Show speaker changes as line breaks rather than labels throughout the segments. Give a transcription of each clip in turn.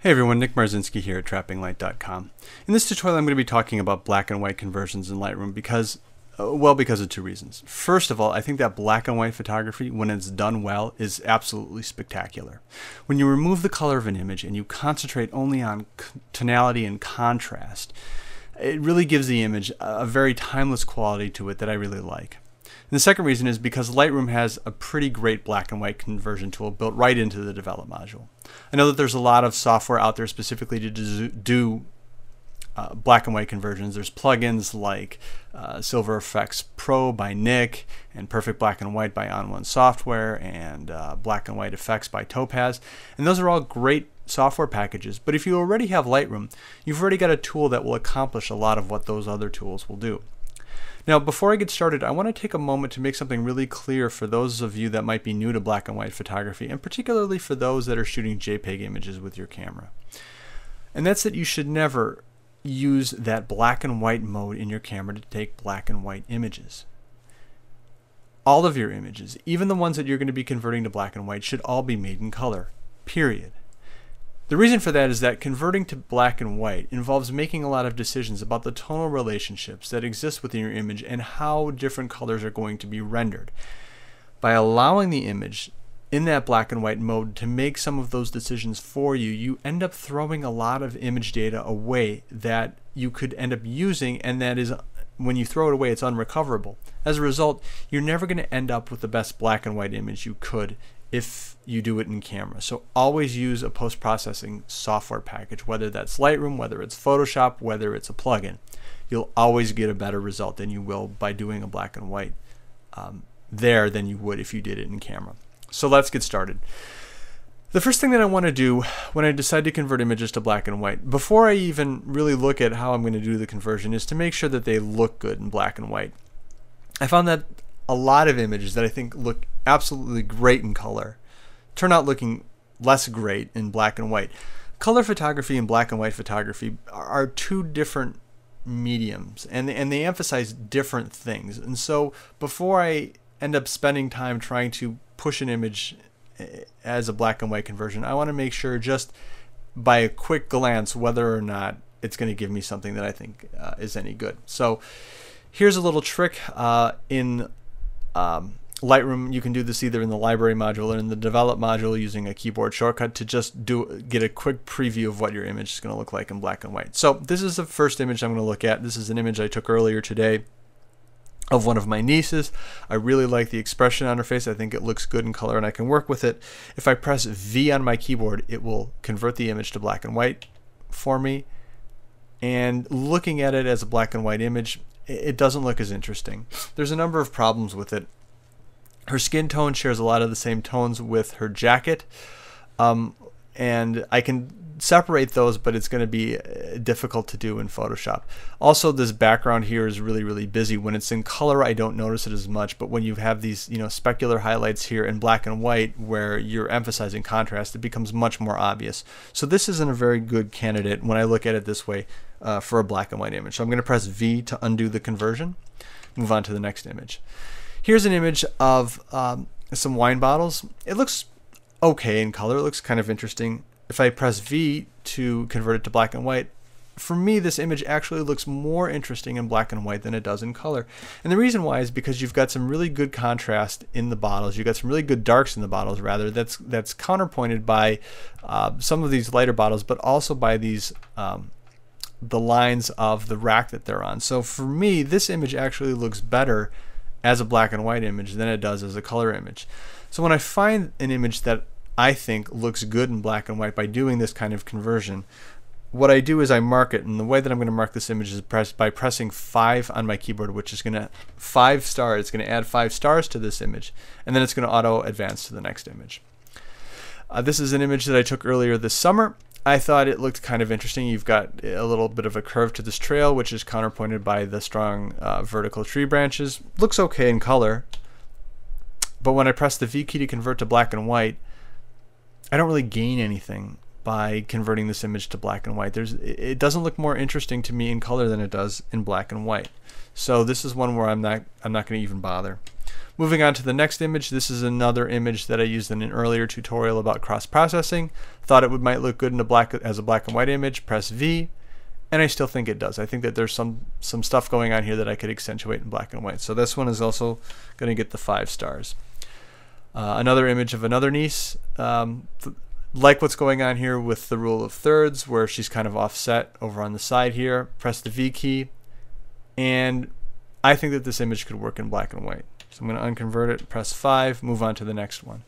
Hey everyone, Nick Marzinski here at TrappingLight.com. In this tutorial I'm going to be talking about black and white conversions in Lightroom because of two reasons. First of all, I think that black and white photography, when it's done well, is absolutely spectacular. When you remove the color of an image and you concentrate only on tonality and contrast, it really gives the image a very timeless quality to it that I really like. And the second reason is because Lightroom has a pretty great black and white conversion tool built right into the develop module. I know that there's a lot of software out there specifically to do black and white conversions. There's plugins like Silver Effects Pro by Nick and Perfect Black and White by On1 Software and Black and White Effects by Topaz. And those are all great software packages. But if you already have Lightroom, you've already got a tool that will accomplish a lot of what those other tools will do. Now, before I get started, I want to take a moment to make something really clear for those of you that might be new to black and white photography, and particularly for those that are shooting JPEG images with your camera. And that's that you should never use that black and white mode in your camera to take black and white images. All of your images, even the ones that you're going to be converting to black and white, should all be made in color, period. The reason for that is that converting to black and white involves making a lot of decisions about the tonal relationships that exist within your image and how different colors are going to be rendered. By allowing the image in that black and white mode to make some of those decisions for you, you end up throwing a lot of image data away that you could end up using, and that is, when you throw it away, it's unrecoverable. As a result, you're never going to end up with the best black and white image you could if you do it in camera. So always use a post-processing software package, whether that's Lightroom, whether it's Photoshop, whether it's a plugin. You'll always get a better result than you will by doing a black and white there than you would if you did it in camera. So let's get started. The first thing that I want to do when I decide to convert images to black and white, before I even really look at how I'm going to do the conversion, is to make sure that they look good in black and white. I found that a lot of images that I think look absolutely great in color turn out looking less great in black and white. Color photography and black and white photography are two different mediums, and they emphasize different things. And so before I end up spending time trying to push an image as a black and white conversion, I want to make sure just by a quick glance whether or not it's going to give me something that I think is any good. So here's a little trick in Lightroom. You can do this either in the library module or in the develop module using a keyboard shortcut to just get a quick preview of what your image is going to look like in black and white. So this is the first image I'm going to look at. This is an image I took earlier today of one of my nieces. I really like the expression on her face. I think it looks good in color and I can work with it. If I press V on my keyboard, it will convert the image to black and white for me. And looking at it as a black and white image, it doesn't look as interesting. There's a number of problems with it. Her skin tone shares a lot of the same tones with her jacket, and I can separate those, but it's going to be difficult to do in Photoshop. Also, this background here is really busy. When it's in color, I don't notice it as much, but when you have these specular highlights here in black and white where you're emphasizing contrast, it becomes much more obvious. So this isn't a very good candidate when I look at it this way for a black and white image. So I'm going to press V to undo the conversion, move on to the next image. Here's an image of some wine bottles. It looks okay in color. It looks kind of interesting. If I press V to convert it to black and white, for me this image actually looks more interesting in black and white than it does in color. And the reason why is because you've got some really good contrast in the bottles. You've got some really good darks in the bottles, rather. That's counterpointed by some of these lighter bottles, but also by these the lines of the rack that they're on. So for me, this image actually looks better as a black and white image than it does as a color image. So when I find an image that I think looks good in black and white by doing this kind of conversion, what I do is I mark it, and the way that I'm going to mark this image is by pressing 5 on my keyboard, which is going to 5 stars. It's going to add 5 stars to this image, and then it's going to auto advance to the next image. This is an image that I took earlier this summer. I thought it looked kind of interesting. You've got a little bit of a curve to this trail, which is counterpointed by the strong vertical tree branches. Looks okay in color, but when I press the V key to convert to black and white, I don't really gain anything by converting this image to black and white. It doesn't look more interesting to me in color than it does in black and white. So this is one where I'm not going to even bother. Moving on to the next image, this is another image that I used in an earlier tutorial about cross-processing. Thought it might look good in as a black and white image. Press V, and I still think it does. I think that there's some stuff going on here that I could accentuate in black and white. So this one is also going to get the 5 stars. Another image of another niece. Like what's going on here with the rule of thirds, where she's kind of offset over on the side here. Press the V key, and I think that this image could work in black and white. So I'm going to unconvert it, press 5, move on to the next one.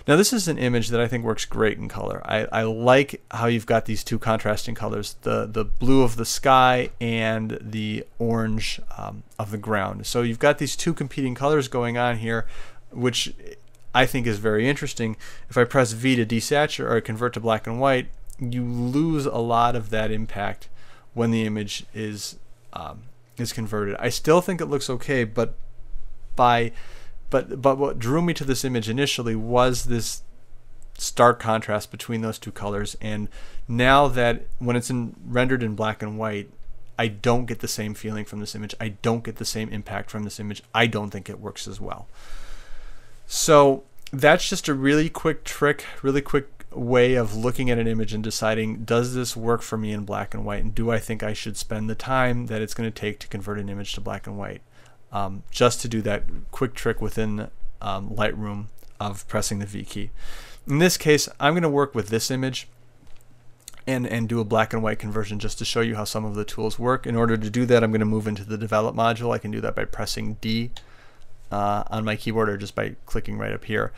Now this is an image that I think works great in color. I like how you've got these two contrasting colors, the blue of the sky and the orange of the ground. So you've got these two competing colors going on here, which I think is very interesting. If I press V to desaturate or convert to black and white, you lose a lot of that impact when the image is converted. I still think it looks okay, but what drew me to this image initially was this stark contrast between those two colors, and now that when it's rendered in black and white, I don't get the same feeling from this image. I don't get the same impact from this image. I don't think it works as well. So that's just a really quick trick, really quick way of looking at an image and deciding, does this work for me in black and white, and do I think I should spend the time that it's going to take to convert an image to black and white? Just to do that quick trick within Lightroom of pressing the V key. In this case, I'm going to work with this image and do a black and white conversion just to show you how some of the tools work. In order to do that, I'm going to move into the Develop module. I can do that by pressing D on my keyboard, or just by clicking right up here.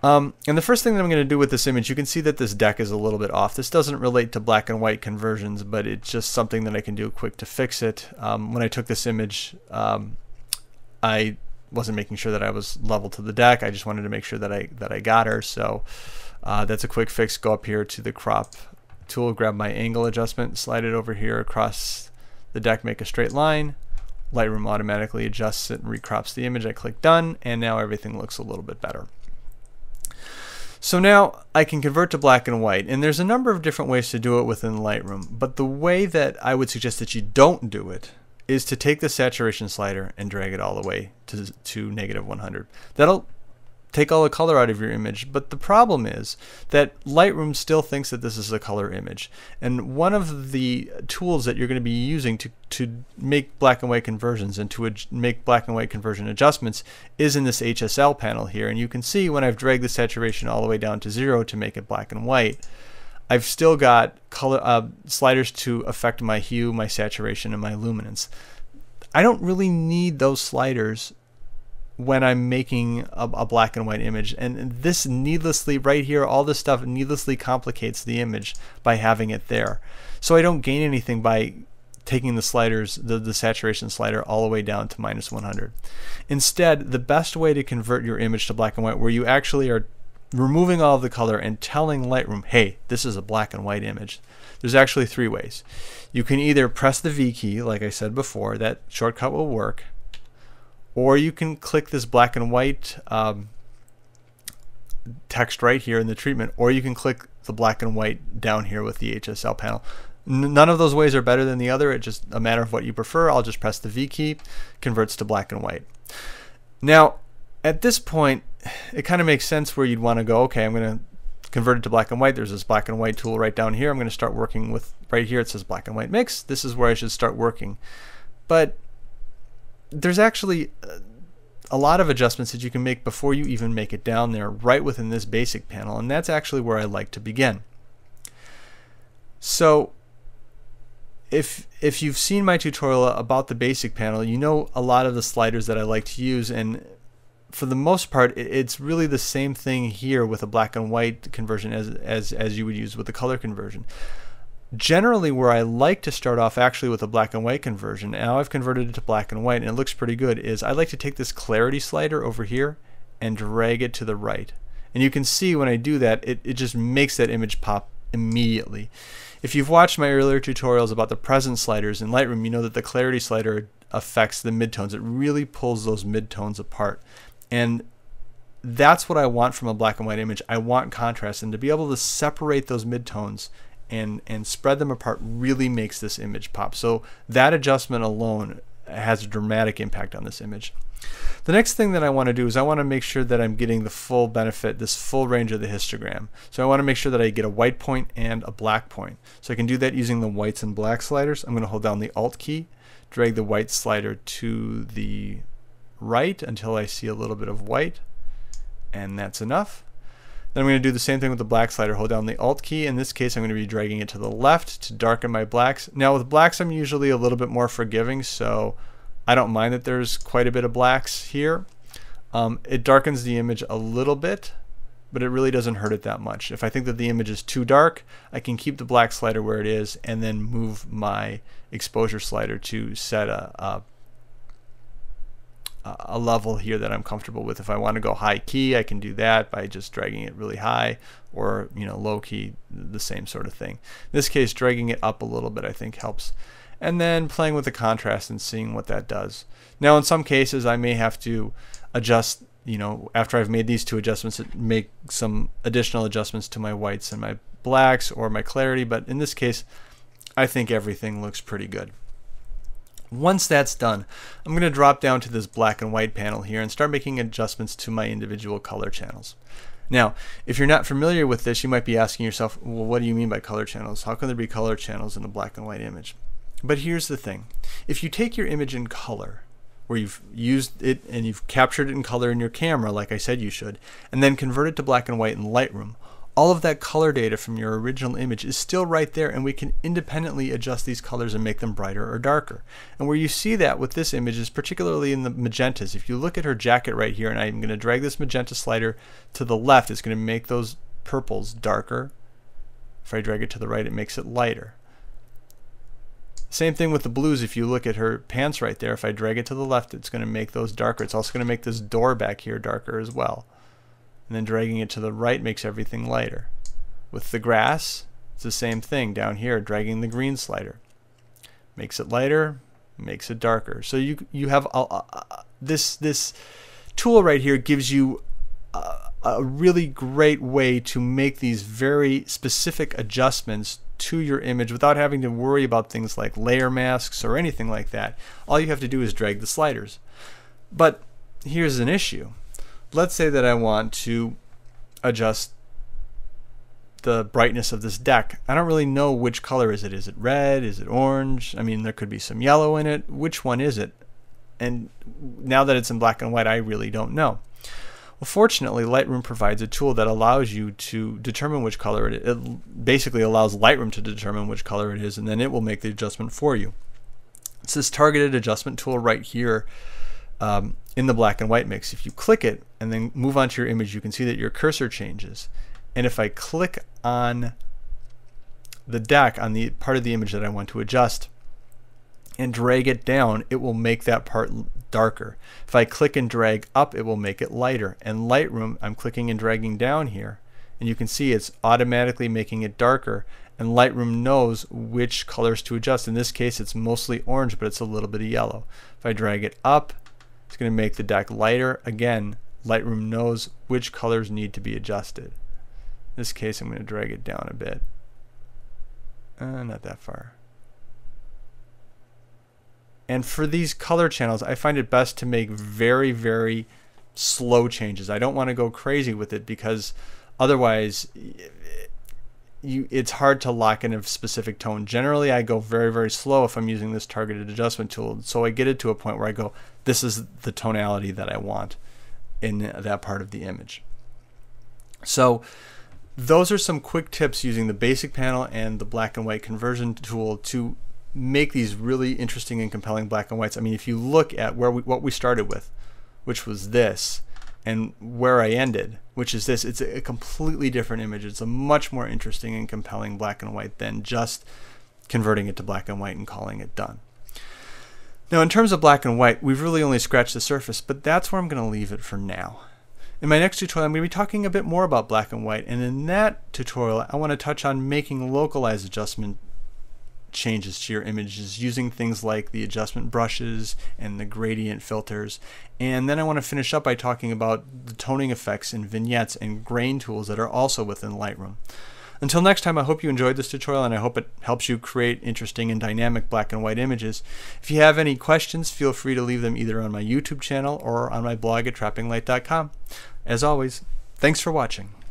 And the first thing that I'm going to do with this image, you can see that this deck is a little bit off. This doesn't relate to black and white conversions, but it's just something that I can do quick to fix it. When I took this image, I wasn't making sure that I was level to the deck. I just wanted to make sure that I got her. So that's a quick fix. Go up here to the crop tool, grab my angle adjustment, slide it over here across the deck, make a straight line. Lightroom automatically adjusts it and recrops the image. I click done, and now everything looks a little bit better. So now I can convert to black and white, and there's a number of different ways to do it within Lightroom, but the way that I would suggest that you don't do it is to take the saturation slider and drag it all the way to -100. That'll take all the color out of your image, but the problem is that Lightroom still thinks that this is a color image, and one of the tools that you're going to be using to make black and white conversions and to make black and white conversion adjustments is in this HSL panel here. And you can see when I've dragged the saturation all the way down to 0 to make it black and white, I've still got color sliders to affect my hue, my saturation, and my luminance. I don't really need those sliders when I'm making a black and white image, and this needlessly, right here, all this stuff needlessly complicates the image by having it there. So I don't gain anything by taking the sliders, the saturation slider, all the way down to -100. Instead, the best way to convert your image to black and white, where you actually are removing all of the color and telling Lightroom, hey, this is a black and white image, there's actually 3 ways. You can either press the V key, like I said before, that shortcut will work, or you can click this black and white text right here in the treatment, or you can click the black and white down here with the HSL panel. None of those ways are better than the other. It's just a matter of what you prefer. I'll just press the V key, converts to black and white. Now, at this point, it kind of makes sense where you'd want to go, okay, I'm going to convert it to black and white. There's this black and white tool right down here. I'm going to start working with, right here it says black and white mix. This is where I should start working. But there's actually a lot of adjustments that you can make before you even make it down there, right within this basic panel, and that's actually where I like to begin. So if you've seen my tutorial about the basic panel, you know a lot of the sliders that I like to use, and for the most part it's really the same thing here with a black and white conversion as you would use with the color conversion. Generally, where I like to start off actually with a black and white conversion, now I've converted it to black and white and it looks pretty good, is I like to take this clarity slider over here and drag it to the right. And you can see when I do that, it just makes that image pop immediately. If you've watched my earlier tutorials about the presence sliders in Lightroom, you know that the clarity slider affects the midtones. It really pulls those midtones apart. And that's what I want from a black and white image. I want contrast, and to be able to separate those midtones and spread them apart really makes this image pop. So that adjustment alone has a dramatic impact on this image. The next thing that I want to do is I want to make sure that I'm getting the full benefit, this full range of the histogram. So I want to make sure that I get a white point and a black point. So I can do that using the whites and black sliders. I'm going to hold down the Alt key, drag the white slider to the right until I see a little bit of white, and that's enough. Then I'm going to do the same thing with the black slider. Hold down the Alt key. In this case, I'm going to be dragging it to the left to darken my blacks. Now with blacks, I'm usually a little bit more forgiving, so I don't mind that there's quite a bit of blacks here. It darkens the image a little bit, but it really doesn't hurt it that much. If I think that the image is too dark, I can keep the black slider where it is and then move my exposure slider to set a level here that I'm comfortable with. If I want to go high key, I can do that by just dragging it really high, or low key, the same sort of thing. In this case, dragging it up a little bit I think helps. And then playing with the contrast and seeing what that does. Now in some cases I may have to adjust, after I've made these two adjustments, make some additional adjustments to my whites and my blacks or my clarity, but in this case I think everything looks pretty good. Once that's done, I'm going to drop down to this black and white panel here and start making adjustments to my individual color channels. Now, if you're not familiar with this, you might be asking yourself, well, what do you mean by color channels? How can there be color channels in a black and white image? But here's the thing. If you take your image in color, where you've used it and you've captured it in color in your camera, like I said you should, and then convert it to black and white in Lightroom, all of that color data from your original image is still right there, and we can independently adjust these colors and make them brighter or darker. And where you see that with this image is particularly in the magentas. If you look at her jacket right here, and I'm going to drag this magenta slider to the left, it's going to make those purples darker. If I drag it to the right, it makes it lighter. Same thing with the blues. If you look at her pants right there, if I drag it to the left, it's going to make those darker. It's also going to make this door back here darker as well. And then dragging it to the right makes everything lighter. With the grass, it's the same thing. Down here, dragging the green slider makes it lighter, makes it darker. So you have this tool right here gives you a really great way to make these very specific adjustments to your image without having to worry about things like layer masks or anything like that. All you have to do is drag the sliders. But here's an issue. Let's say that I want to adjust the brightness of this deck. I don't really know which color is it. Is it red? Is it orange? I mean, there could be some yellow in it. Which one is it? And now that it's in black and white, I really don't know. Well, fortunately, Lightroom provides a tool that allows you to determine which color it is. It basically allows Lightroom to determine which color it is, and then it will make the adjustment for you. It's this targeted adjustment tool right here in the black and white mix. If you click it and then move onto your image, you can see that your cursor changes. And if I click on the deck, on the part of the image that I want to adjust, and drag it down, it will make that part darker. If I click and drag up, it will make it lighter. And Lightroom, I'm clicking and dragging down here, and you can see it's automatically making it darker, and Lightroom knows which colors to adjust. In this case, it's mostly orange, but it's a little bit of yellow. If I drag it up, it's going to make the deck lighter. Again, Lightroom knows which colors need to be adjusted. In this case, I'm going to drag it down a bit. Not that far. And for these color channels, I find it best to make very, very slow changes. I don't want to go crazy with it because otherwise it's hard to lock in a specific tone. Generally, I go very, very slow if I'm using this targeted adjustment tool. So I get it to a point where I go, this is the tonality that I want in that part of the image. So those are some quick tips using the basic panel and the black and white conversion tool to make these really interesting and compelling black and whites. I mean, if you look at what we started with, which was this, and where I ended, which is this, it's a completely different image. It's a much more interesting and compelling black and white than just converting it to black and white and calling it done. Now, in terms of black and white, we've really only scratched the surface, but that's where I'm going to leave it for now. In my next tutorial, I'm going to be talking a bit more about black and white, and in that tutorial, I want to touch on making localized adjustment changes to your images using things like the adjustment brushes and the gradient filters. And then I want to finish up by talking about the toning effects and vignettes and grain tools that are also within Lightroom. Until next time, I hope you enjoyed this tutorial, and I hope it helps you create interesting and dynamic black and white images. If you have any questions, feel free to leave them either on my YouTube channel or on my blog at trappinglight.com. As always, thanks for watching.